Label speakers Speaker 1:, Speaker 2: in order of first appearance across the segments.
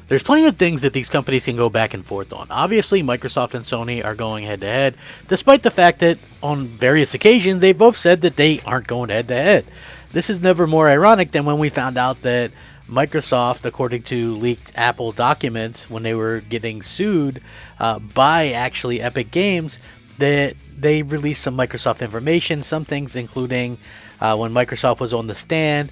Speaker 1: There's plenty of things that these companies can go back and forth on. Obviously, Microsoft and Sony are going head to head, despite the fact that on various occasions they both said that they aren't going head to head. This is never more ironic than when we found out that Microsoft, according to leaked Apple documents, when they were getting sued by actually Epic Games, that they released some Microsoft information, some things including when Microsoft was on the stand,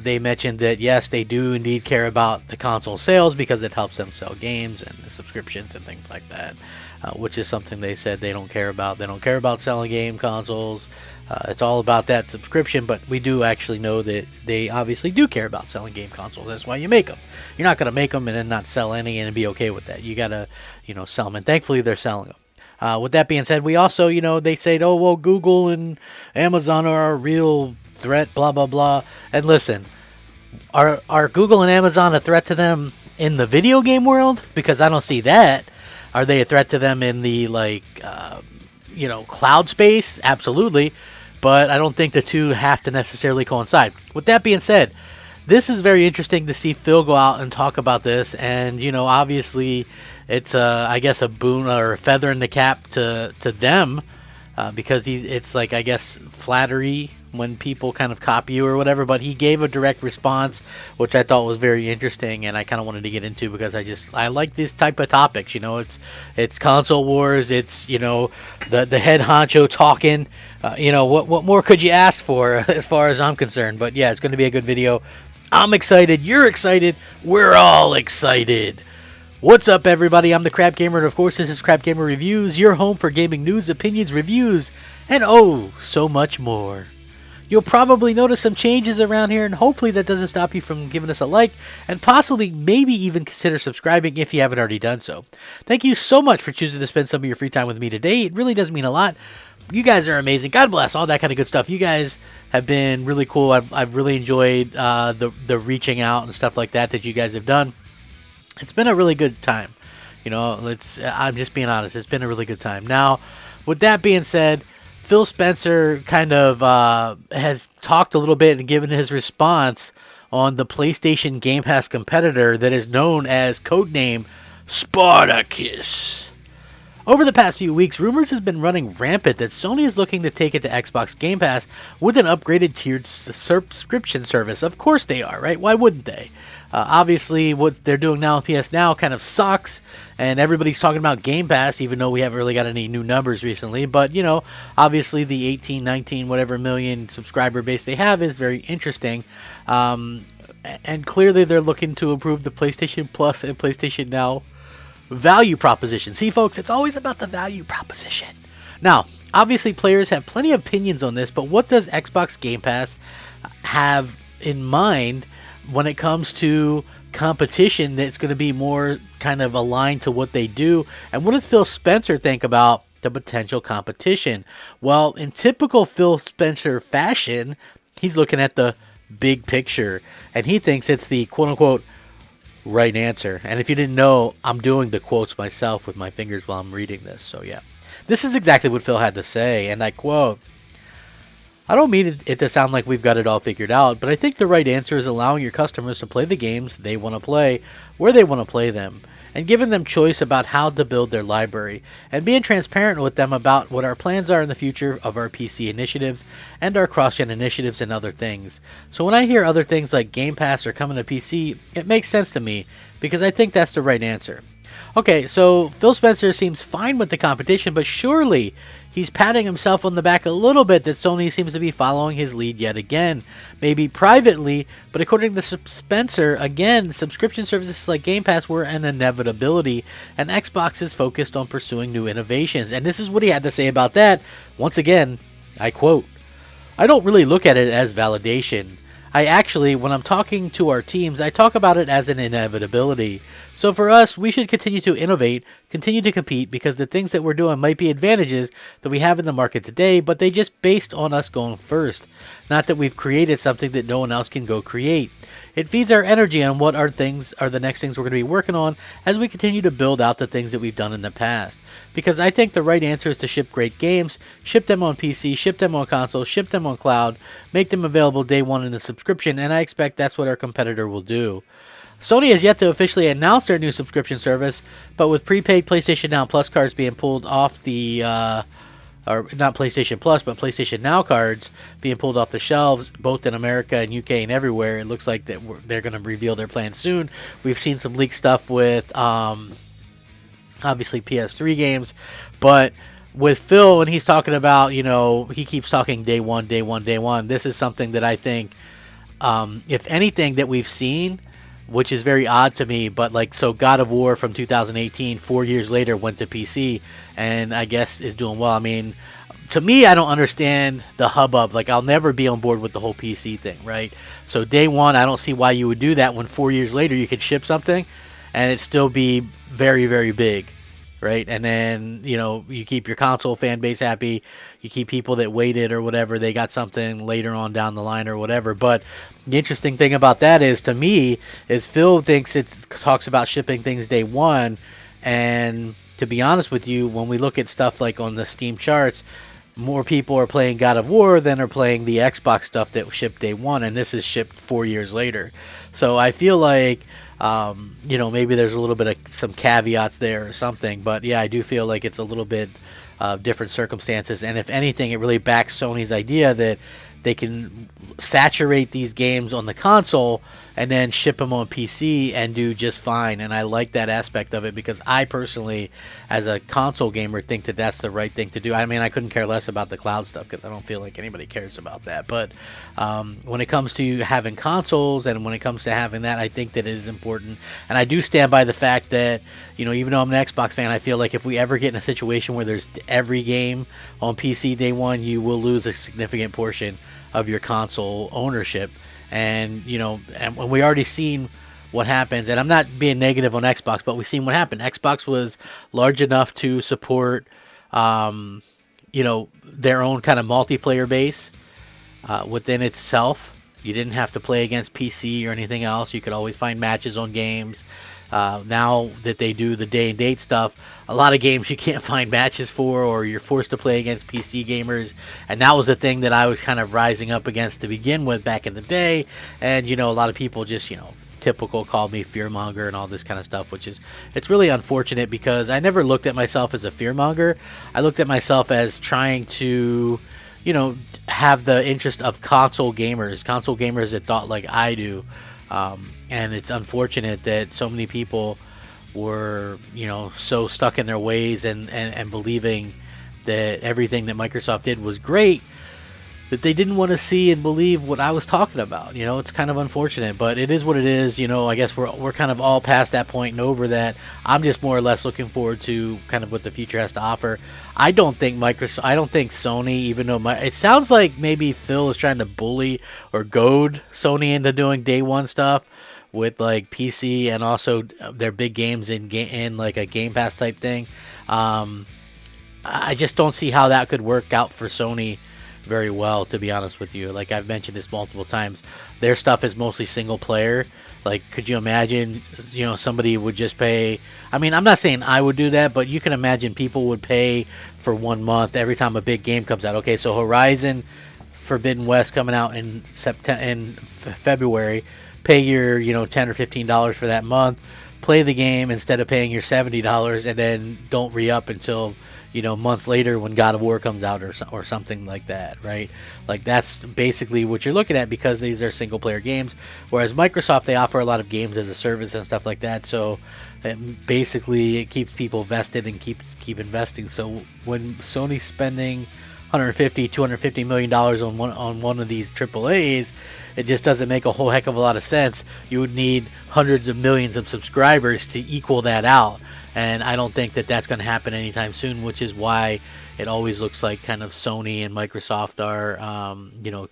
Speaker 1: they mentioned that yes, they do indeed care about the console sales because it helps them sell games and the subscriptions and things like that, which is something they said they don't care about. They don't care about selling game consoles. It's all about that subscription, but we do actually know that they obviously do care about selling game consoles. That's why you make them. You're not going to make them and then not sell any and be okay with that. You got to, sell them, and thankfully they're selling them. With that being said, we also, they say, oh, well, Google and Amazon are a real threat, blah, blah, blah. And listen, are Google and Amazon a threat to them in the video game world? Because I don't see that. Are they a threat to them in the, cloud space? Absolutely. But I don't think the two have to necessarily coincide. With that being said, this is very interesting to see Phil go out and talk about this. And, obviously it's, I guess, a boon or a feather in the cap to them because it's like, I guess, flattery when people kind of copy you or whatever. But he gave a direct response, which I thought was very interesting, and I kind of wanted to get into because I like this type of topics. It's console wars. It's the head honcho talking. What more could you ask for as far as I'm concerned? But yeah, it's going to be a good video. I'm excited. You're excited. We're all excited. What's up, everybody? I'm the Crap Gamer, and of course, this is Crap Gamer Reviews, your home for gaming news, opinions, reviews, and oh, so much more. You'll probably notice some changes around here, and hopefully that doesn't stop you from giving us a like, and possibly maybe even consider subscribing if you haven't already done so. Thank you so much for choosing to spend some of your free time with me today. It really does mean a lot. You guys are amazing. God bless, all that kind of good stuff. You guys have been really cool. I've really enjoyed the reaching out and stuff like that you guys have done. It's been a really good time. I'm just being honest. It's been a really good time. Now, with that being said, Phil Spencer kind of has talked a little bit and given his response on the PlayStation Game Pass competitor that is known as codename Spartacus. Over the past few weeks, rumors has been running rampant that Sony is looking to take it to Xbox Game Pass with an upgraded tiered subscription service. Of course they are, right? Why wouldn't they? Obviously, what they're doing now with PS Now kind of sucks, and everybody's talking about Game Pass, even though we haven't really got any new numbers recently. But, obviously the 18, 19, whatever million subscriber base they have is very interesting. And clearly they're looking to improve the PlayStation Plus and PlayStation Now value proposition. See, folks, it's always about the value proposition. Now, obviously players have plenty of opinions on this, but what does Xbox Game Pass have in mind when it comes to competition that's going to be more kind of aligned to what they do? And what does Phil Spencer think about the potential competition? Well, in typical Phil Spencer fashion, he's looking at the big picture, and he thinks it's the quote-unquote right answer. And if you didn't know, I'm doing the quotes myself with my fingers while I'm reading this. So yeah, this is exactly what Phil had to say, and I quote, "I don't mean it to sound like we've got it all figured out, but I think the right answer is allowing your customers to play the games they want to play, where they want to play them, and giving them choice about how to build their library, and being transparent with them about what our plans are in the future of our PC initiatives and our cross-gen initiatives and other things. So when I hear other things like Game Pass or coming to PC, it makes sense to me, because I think that's the right answer." Okay, so Phil Spencer seems fine with the competition, but surely he's patting himself on the back a little bit that Sony seems to be following his lead yet again. Maybe privately, but according to Spencer, again, subscription services like Game Pass were an inevitability, and Xbox is focused on pursuing new innovations. And this is what he had to say about that. Once again, I quote, "I don't really look at it as validation. I actually, when I'm talking to our teams, I talk about it as an inevitability. So for us, we should continue to innovate, continue to compete, because the things that we're doing might be advantages that we have in the market today, but they just based on us going first. Not that we've created something that no one else can go create. It feeds our energy on what our things are the next things we're going to be working on as we continue to build out the things that we've done in the past. Because I think the right answer is to ship great games, ship them on PC, ship them on console, ship them on cloud, make them available day one in the subscription, and I expect that's what our competitor will do." Sony has yet to officially announce their new subscription service, but with prepaid PlayStation Now Plus cards being pulled off the, or not PlayStation Plus, but PlayStation Now cards being pulled off the shelves, both in America and UK and everywhere, it looks like that they're going to reveal their plans soon. We've seen some leaked stuff with, obviously PS3 games, but with Phil, when he's talking about, he keeps talking day one, day one, day one. This is something that I think, if anything that we've seen, which is very odd to me, but like, so God of War from 2018, 4 years later, went to PC, and I guess is doing well. I mean, to me, I don't understand the hubbub. Like, I'll never be on board with the whole PC thing, right? So day one, I don't see why you would do that when 4 years later you could ship something and it still be very, very big. Right, and then you keep your console fan base happy, you keep people that waited or whatever, they got something later on down the line or whatever. But the interesting thing about that is, to me, is Phil talks about shipping things day one, and to be honest with you, when we look at stuff like on the Steam charts, more people are playing God of War than are playing the Xbox stuff that shipped day one, and this is shipped 4 years later. So I feel like maybe there's a little bit of some caveats there or something, but yeah, I do feel like it's a little bit different circumstances, and if anything, it really backs Sony's idea that they can saturate these games on the console and then ship them on PC and do just fine. And I like that aspect of it, because I personally, as a console gamer, think that that's the right thing to do. I mean, I couldn't care less about the cloud stuff because I don't feel like anybody cares about that. But when it comes to having consoles and when it comes to having that, I think that it is important. And I do stand by the fact that, even though I'm an Xbox fan, I feel like if we ever get in a situation where there's every game on PC day one, you will lose a significant portion of your console ownership. And and we already seen what happens, and I'm not being negative on Xbox, but we've seen what happened. Xbox was large enough to support their own kind of multiplayer base within itself. You didn't have to play against PC or anything else. You could always find matches on games. Now that they do the day and date stuff, a lot of games you can't find matches for, or you're forced to play against PC gamers. And that was the thing that I was kind of rising up against to begin with back in the day. And, a lot of people just, typical called me fearmonger and all this kind of stuff, it's really unfortunate, because I never looked at myself as a fearmonger. I looked at myself as trying to, have the interest of console gamers that thought like I do. And it's unfortunate that so many people were, so stuck in their ways and believing that everything that Microsoft did was great, that they didn't want to see and believe what I was talking about. It's kind of unfortunate, but it is what it is. I guess we're kind of all past that point and over that. I'm just more or less looking forward to kind of what the future has to offer. I don't think Sony, even though it sounds like maybe Phil is trying to bully or goad Sony into doing day one stuff with like PC and also their big games in like a Game Pass type thing. I just don't see how that could work out for Sony very well, to be honest with you. Like, I've mentioned this multiple times, their stuff is mostly single player. Like, could you imagine, somebody would just pay, I mean, I'm not saying I would do that, but you can imagine people would pay for 1 month every time a big game comes out. Okay, so Horizon Forbidden West coming out in February, pay your, $10 or $15 for that month, play the game instead of paying your $70, and then don't re-up until months later when God of War comes out or something like that, right? Like, that's basically what you're looking at, because these are single player games, whereas Microsoft, they offer a lot of games as a service and stuff like that. So it keeps people vested and keep investing. So when Sony's spending $150-250 million on one of these AAAs, it just doesn't make a whole heck of a lot of sense. You would need hundreds of millions of subscribers to equal that out. And I don't think that that's going to happen anytime soon, which is why it always looks like kind of Sony and Microsoft are,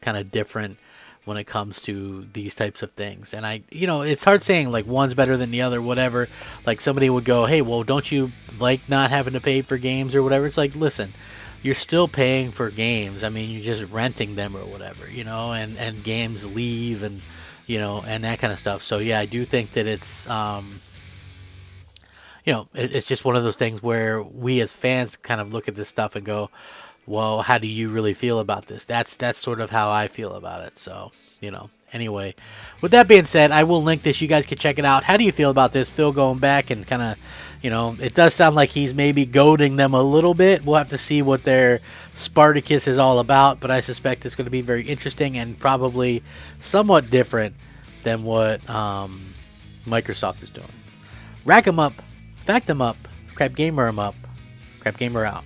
Speaker 1: kind of different when it comes to these types of things. And it's hard saying like one's better than the other, whatever. Like, somebody would go, hey, well, don't you like not having to pay for games or whatever? It's like, listen, you're still paying for games. I mean, you're just renting them or whatever, and games leave and, and that kind of stuff. So yeah, I do think that it's, it's just one of those things where we as fans kind of look at this stuff and go, well, how do you really feel about this? That's sort of how I feel about it. So, anyway, with that being said, I will link this. You guys can check it out. How do you feel about this? Phil going back and kind of, it does sound like he's maybe goading them a little bit. We'll have to see what their Spartacus is all about, but I suspect it's going to be very interesting and probably somewhat different than what Microsoft is doing. Rack 'em up, fact 'em up, Crap Gamer 'em up, Crap Gamer out.